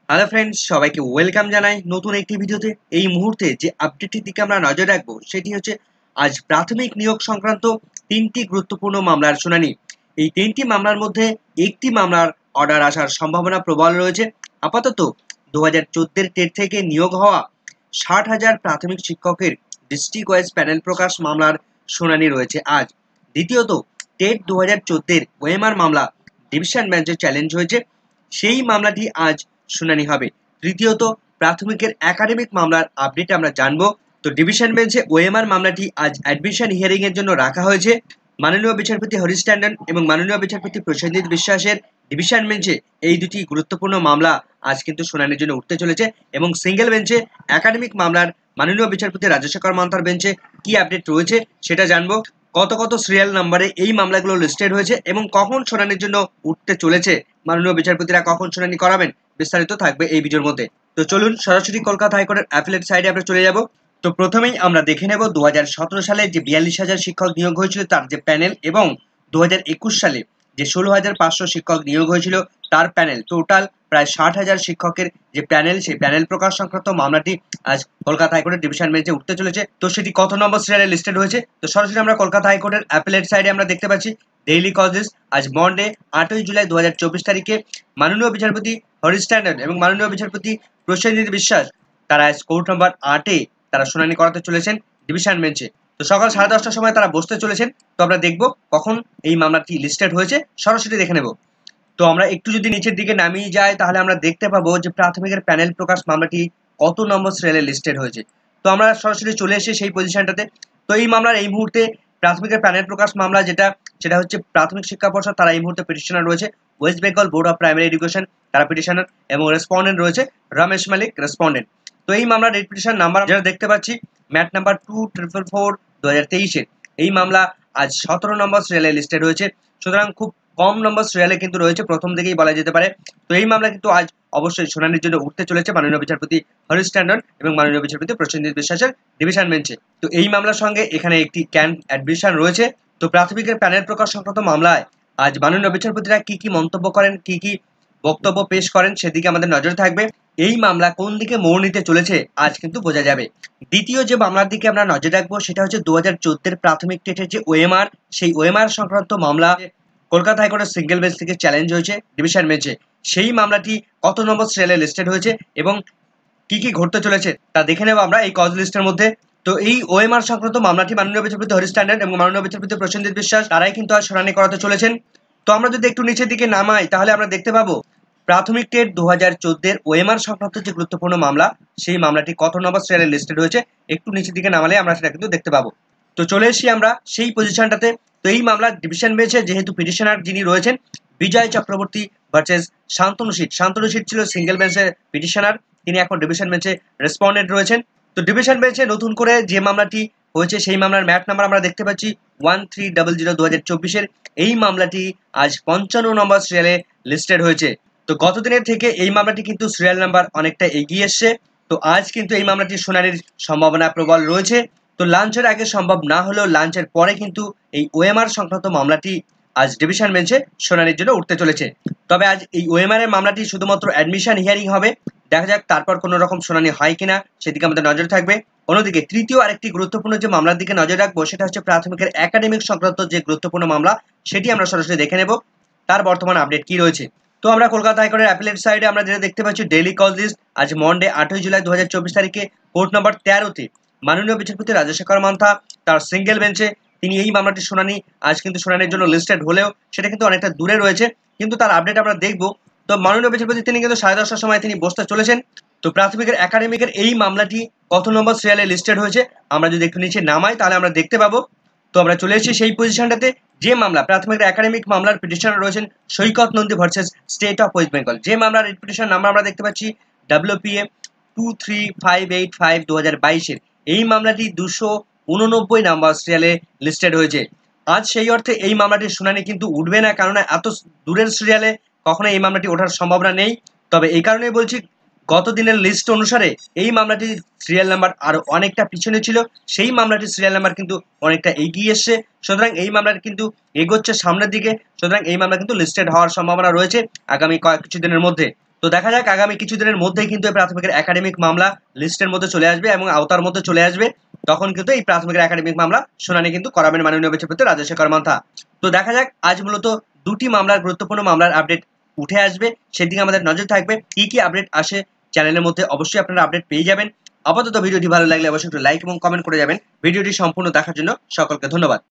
Hello friends, সবাইকে welcome জানাই নতুন একটি ভিডিওতে। এই মুহূর্তে যে আপডেটটির দিকে আমরা নজর রাখবো সেটি হচ্ছে আজ প্রাথমিক নিয়োগ সংক্রান্ত তিনটি গুরুত্বপূর্ণ মামলার শুনানি। এই তিনটি মামলার মধ্যে একটি মামলার অর্ডার আসার সম্ভাবনা প্রবল রয়েছে। আপাতত 2014 টেট থেকে নিয়োগ হওয়া 60,000 প্রাথমিক শিক্ষকের ডিস্ট্রিক্ট ওয়াইজ প্যানেল প্রকাশ মামলার শুনানি রয়েছে আজ। দ্বিতীয়ত, টেট 2014 ওএমআর মামলা ডিভিশন বেঞ্চে চ্যালেঞ্জ হয়েছে, সেই মামলাটি আজ শুনানি হবে। তৃতীয়ত, প্রাথমিকের একাডেমিক মামলার আপডেট আমরা জানবো। তো ডিভিশন বেঞ্চে ওএমআর মামলাটি আজ অ্যাডমিশন হিয়ারিং এর জন্য রাখা হয়েছে। মাননীয় বিচারপতি হরিশ ট্যান্ডন এবং মাননীয় বিচারপতি প্রসেনজিৎ বিশ্বাসের ডিভিশন বেঞ্চে এই দুটি গুরুত্বপূর্ণ মামলা আজ কিন্তু শুনানির জন্য উঠতে চলেছে, এবং সিঙ্গেল বেঞ্চে একাডেমিক মামলার মাননীয় বিচারপতি রাজশেখর মান্থার বেঞ্চে কি আপডেট রয়েছে সেটা জানবো। কত কত সিরিয়াল নাম্বারে এই মামলাগুলো লিস্টেড হয়েছে এবং কখন শুনানির জন্য উঠতে চলেছে, মাননীয় বিচারপতিরা কখন শুনানি করাবেন, বিস্তারিত থাকবে এই ভিডিওর মধ্যে। তো চলুন সরাসরি কলকাতা হাইকোর্টের অ্যাপিলেট সাইডে আমরা চলে যাব। তো প্রথমেই আমরা দেখে নেব 2017 সালে যে 42,000 শিক্ষক নিয়োগ হয়েছিল তার যে প্যানেল, এবং 2021 সালে যে 16,500 শিক্ষক নিয়োগ হয়েছিল তার প্যানেল, টোটাল প্রায় 60,000 শিক্ষকের যে প্যানেল, সেই প্যানেল প্রকাশ সংক্রান্ত মামলাটি আজ কলকাতা হাইকোর্টের ডিভিশন বেঞ্চে উঠতে চলেছে। তো সেটি কত নম্বর সিরিয়ালে লিস্টেড হয়েছে, তো সরাসরি আমরা কলকাতা হাইকোর্টের অ্যাপিলেট সাইডে আমরা দেখতে পাচ্ছি ডেইলি কজেস। আজ মন্ডে 8ই জুলাই 2024 তারিখে মাননীয় বিচারপতি হরিশ ট্যান্ডন এবং মাননীয় বিচারপতি প্রসেনজিৎ বিশ্বাস তারা আজ কোর্ট নম্বর 8-এ তারা শুনানি করাতে চলেছেন ডিভিশন বেঞ্চে। তো সকাল 10:30টার সময় তারা বসতে চলেছেন। তো আমরা দেখব কখন এই মামলাটি লিস্টেড হয়েছে, সরাসরি দেখে নেব। তো আমরা একটু যদি নিচের দিকে নামিয়ে যাই তাহলে আমরা দেখতে পাবো যে প্রাথমিকের প্যানেল প্রকাশ মামলাটি কত নম্বর সিরিয়ালে লিস্টেড হয়েছে। তো আমরা সরাসরি চলে এসে সেই পজিশনটাতে। তো এই মামলার এই মুহূর্তে প্রাথমিকের প্যানেল প্রকাশ মামলা সেটা হচ্ছে প্রাথমিক শিক্ষা পর্ষদ, তারা এই মুহূর্তে পিটিশনার রয়েছে West Bengal board of primary education, তারা পিটিশনার, এবং রেসপন্ডেন্ট রয়েছে রমেশ মালিক রেসপন্ডেন্ট। তো এই মামলার রিট পিটিশন নাম্বার যেটা দেখতে পাচ্ছি ম্যাট নাম্বার 2444/2023-এর এই মামলা আজ 17 নম্বর সিরিয়ালে লিস্টেড হয়েছে। সুতরাং খুব কম নম্বর সিরিয়ালে কিন্তু রয়েছে, প্রথম থেকেই বলা যেতে পারে। তো এই মামলা কিন্তু আজ অবশ্যই শুনানির জন্য উঠতে চলেছে মাননীয় বিচারপতি হরিশ ট্যান্ডন এবং মাননীয় বিচারপতি প্রসেনজিৎ বিশ্বাসের ডিভিশন বেঞ্চে। তো এই মামলার সঙ্গে এখানে একটি ক্যান অ্যাডমিশন রয়েছে। তো প্রাথমিকের প্যানেল প্রকাশ সংক্রান্ত মামলায় আজ মাননীয় বিচারপতিরা কি কি মন্তব্য করেন, কি কি বক্তব্য পেশ করেন, সেদিকে আমাদের নজর থাকবে। এই মামলা কোন দিকে মোড় নিতে চলেছে আজ কিন্তু বোঝা যাবে। দ্বিতীয় যে মামলার দিকে আমরা নজর রাখবো সেটা হচ্ছে 2014 প্রাথমিক টেটের যে ওএমআর, সেই ওএমআর সংক্রান্ত মামলা কলকাতা হাইকোর্টের সিঙ্গেল বেঞ্চ থেকে চ্যালেঞ্জ হয়েছে ডিভিশন বেঞ্চে। সেই মামলাটি কত নম্বর সিরিয়ালে লিস্টেড হয়েছে এবং কি কি ঘটতে চলেছে তা দেখে নেব আমরা এই কজ লিস্টের মধ্যে। তো এই ওএমআর সংক্রান্ত মামলাটি মাননীয় বিচারপতি হরিশ ট্যান্ডন এবং মাননীয় বিচারপতি প্রসেনজিৎ বিশ্বাস তারাই কিন্তু আজ শুনানি করাতে চলেছেন। তো আমরা যদি একটু নিচের দিকে নামাই তাহলে আমরা দেখতে পাবো প্রাথমিক টেট 2014 ওএমআর সংক্রান্ত যে গুরুত্বপূর্ণ মামলা, সেই মামলাটি কত নম্বর সিরিয়ালে লিস্টেড হয়েছে একটু নিচের দিকে নামালে আমরা সেটা কিন্তু দেখতে পাবো। তো চলে এসেছি আমরা সেই পজিশনটাতে। তো এই মামলার ডিভিশন বেঞ্চে যেহেতু পিটিশনার যিনি রয়েছেন বিজয় চক্রবর্তী ভার্সেস শান্তনু সিট, শান্তনু সিট ছিল সিঙ্গেল বেঞ্চের পিটিশনার, তিনি এখন ডিভিশন বেঞ্চে রেসপন্ডেন্ট রয়েছেন। তো ডিভিশন বেঞ্চে নতুন করে যে মামলাটি হয়েছে সেই মামলার ম্যাট নাম্বার আমরা দেখতে পাচ্ছি 1300/2024-এর। এই মামলাটি আজ 55 নম্বর সিরিয়ালে লিস্টেড হয়েছে। তো গতদিনের থেকে এই মামলাটি কিন্তু সিরিয়াল নাম্বার অনেকটা এগিয়ে এসছে। তো আজ কিন্তু এই মামলাটির শুনানির সম্ভাবনা প্রবল রয়েছে। তো লাঞ্চের আগে সম্ভব না হলেও লাঞ্চের পরে কিন্তু এই ওএমআর সংক্রান্ত মামলাটি আজ ডিভিশন বেঞ্চে শুনানির জন্য উঠতে চলেছে। তবে আজ এই ওএমআর এর মামলাটি শুধুমাত্র অ্যাডমিশন হিয়ারিং হবে, দেখা যাক তারপর কোনো রকম শুনানি হয় কিনা, সেদিকে আমাদের নজর থাকবে। অন্যদিকে তৃতীয় আরেকটি গুরুত্বপূর্ণ যে মামলার দিকে নজর রাখবো সেটা হচ্ছে প্রাথমিকের একাডেমিক সংক্রান্ত যে গুরুত্বপূর্ণ মামলা, সেটি আমরা সরাসরি দেখে নেব তার বর্তমান আপডেট কি রয়েছে। তো আমরা কলকাতা হাইকোর্টের অ্যাপিলেট সাইডে আমরা যেটা দেখতে পাচ্ছি ডেইলি কজ লিস্ট আজ মন্ডে 8ই জুলাই 2024 তারিখে কোর্ট নম্বর 13-তে মাননীয় বিচারপতি রাজশেখর মান্থা তার সিঙ্গেল বেঞ্চে তিনি এই মামলাটির শুনানি আজ কিন্তু শুনানির জন্য লিস্টেড হলেও সেটা কিন্তু অনেকটা দূরে রয়েছে, কিন্তু তার আপডেট আমরা দেখব। তো মাননীয় বিচারপতি তিনি কিন্তু 10:30টার সময় তিনি বসতে চলেছেন। তো প্রাথমিকের একাডেমিকের এই মামলাটি কত নম্বর সিরিয়ালে লিস্টেড হয়েছে আমরা যদি একটু নিচে নামাই তাহলে আমরা দেখতে পাবো। তো আমরা চলে এসেছি সেই পজিশনটাতে যে মামলা প্রাথমিকের একাডেমিক মামলার পিটিশনার রয়েছেন Saikat Nandi versus state of West Bengal. যে মামলার রিট পিটিশন নাম্বার আমরা দেখতে পাচ্ছি WPA 23585/2022-এর। এই মামলাটি 289 নাম্বার সিরিয়ালে লিস্টেড হয়েছে। আজ সেই অর্থে এই মামলাটির শুনানি কিন্তু উঠবে না, কারণ এত দূরের সিরিয়ালে কখনো এই মামলাটি ওঠার সম্ভাবনা নেই। তবে এই কারণেই বলছি, গত দিনের লিস্ট অনুসারে এই মামলাটির সিরিয়াল নাম্বার আরো অনেকটা পিছনে ছিল, সেই মামলাটির সিরিয়াল নাম্বার কিন্তু অনেকটা এগিয়ে এসছে। সুতরাং এই মামলাটি কিন্তু এগোচ্ছে সামনের দিকে, সুতরাং এই মামলা কিন্তু লিস্টেড হওয়ার সম্ভাবনা রয়েছে আগামী কিছু দিনের মধ্যে। তো দেখা যাক আগামী কিছুদিনের মধ্যেই কিন্তু এই প্রাথমিকের একাডেমিক মামলা লিস্টের মধ্যে চলে আসবে এবং আওতার মধ্যে চলে আসবে। তখন কিন্তু এই প্রাথমিকের একাডেমিক মামলা শুনানি কিন্তু করাবেন মাননীয় বিচারপতি রাজশেখর মান্থা। তো দেখা যাক আজ মূলত দুটি মামলার গুরুত্বপূর্ণ মামলার আপডেট উঠে আসবে, সেদিকে আমাদের নজর থাকবে। কি কি আপডেট আসে চ্যানেলের মধ্যে অবশ্যই আপনারা আপডেট পেয়ে যাবেন। আপাতত ভিডিওটি ভালো লাগলে অবশ্যই একটু লাইক এবং কমেন্ট করে যাবেন। ভিডিওটি সম্পূর্ণ দেখার জন্য সকলকে ধন্যবাদ।